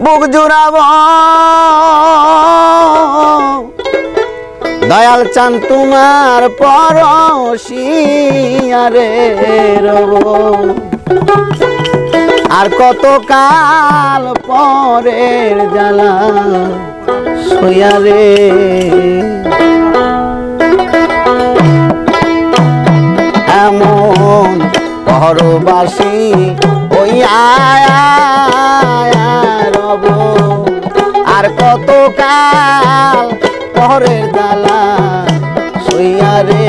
বুক জুড়াব দয়াল চান তোমার পরশিয়ারে রব আর কত কাল পরের জ্বালা সইয়ারে এমন পরবাসী হইয়া রব আর কত কাল পরের জ্বালা সইয়ারে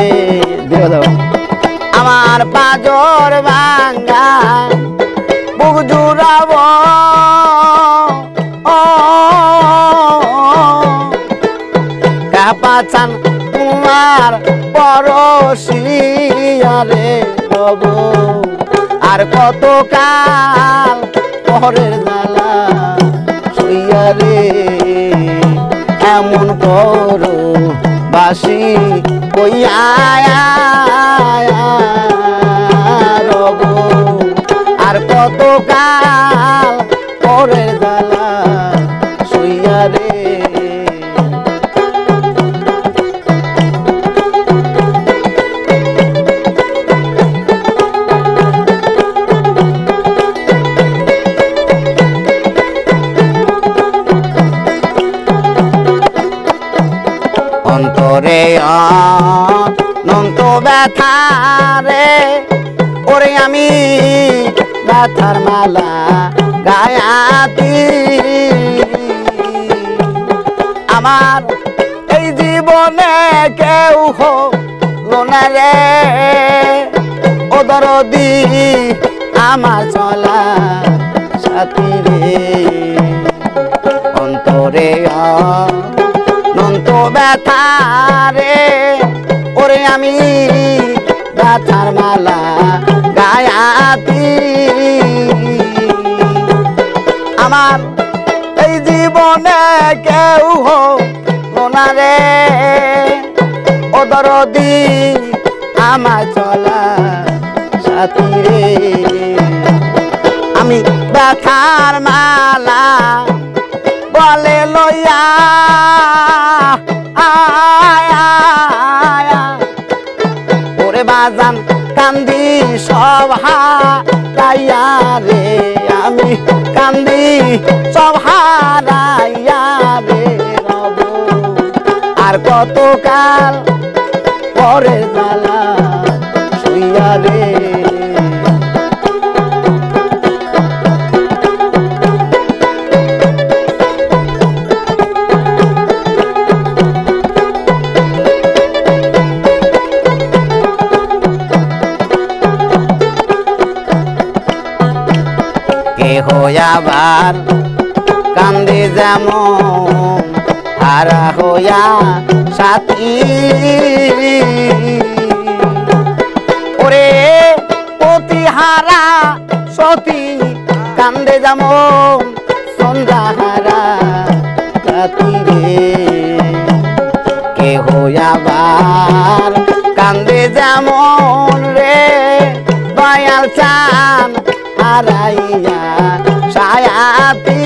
আমার পাজর ভাঙ্গা বুক জুড়াব কাপাচান তোমার পরশিয়ারে রব আর কত কাল পরের জ্বালা সইয়ারে এমন করো বাসি কইয়া রব আর কত কাল পরের জ্বালা সইয়ারে অন্তরে অনন্ত ব্যথা রে ওরে আমি ব্যথার মালা গায়াতি আমার এই জীবনে কেউ হলো না রে ও দরদি আমার চলা সাথী রে অন্তরে অনন্ত ব্যথা রে ওরে আমি ব্যথার মালা গায়াতি আমার এই জীবনে কেউ হলো না রে ও দরদি আমার চলা সাথী রে আমি ব্যথার মালা বলে লইয়া ওরে বাজান কান্দি সব হারাইয়া রে আমি কান্দি সব হারাইয়া রে রব আর কত কাল পরে জ্বালা সইয়া রে হইয়াবার কান্দে যেমন হারা হইয়া সাথী ওরে প্রতিহারা সতী কান্দে যেমন সন্ধ্যাহারা সাথী রে কে হইয়াবার কান্দে যেমন রে দয়াল চান হারাইয়া সায়াতি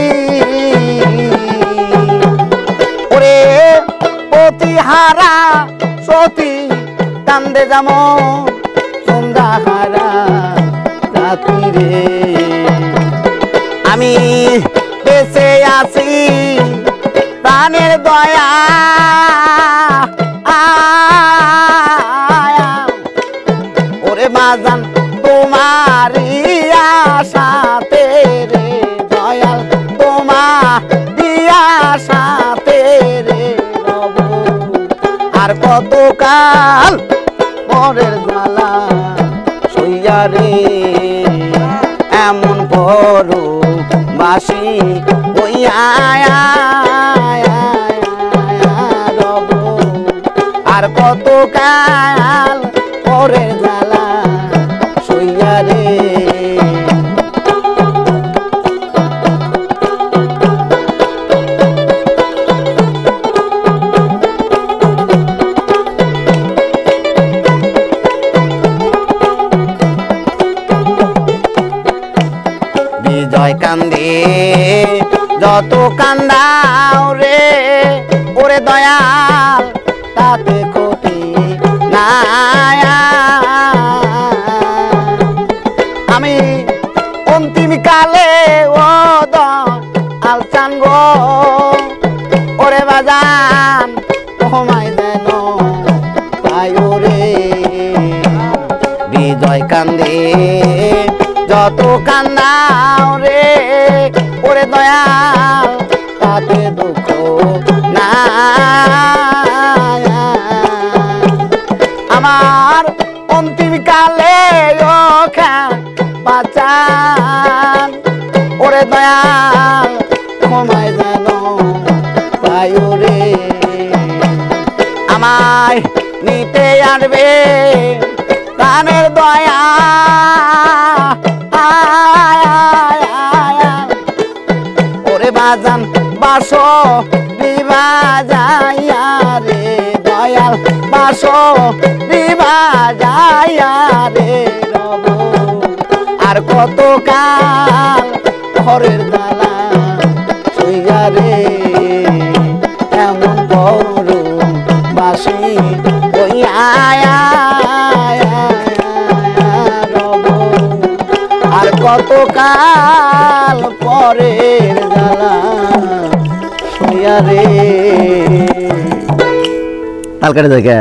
ওরে প্রতিহারা সতী কান্দে যেমন সন্ধ্যাহারা রাতি রে আমি বেঁচে আছি প্রাণের দয়া ওরে বাজান তোমারি আশাতে রে দয়াল তোমার দিয়া সাথে রে রব আর কত কাল পরের জ্বালা সইয়া রে এমন করো বাসি হইয়া রব আর কত কাল পরের জ্বালা সইয়া রে বিজয় কান্দে যত কান্দাও রে ওরে দয়াল তাতে ক্ষতি নাই আমি অন্তিম কালে ও দয়াল চান গো ওরে বাজান তোমায় যেন পাই রে বিজয় কান্দে যত কান্দাও রে ওরে দয়াল তাতে দুঃখ না আমার অন্তিম কালে বাঁচান ওরে দয়াল তোমায় যেন পাই রে আমায় নিতে আসবে প্রাণের দয়া ওরে বাজান বাসো বিবা যাইয়া রে দয়াল বাসো বিবা যাইয়া রে রব আর কত কাল ঘরের জ্বালা শুইয়া রে এমন করুন বাসি রব আর কত কাল পরের জ্বালা শুইয়া রে তাল কেটে দেখে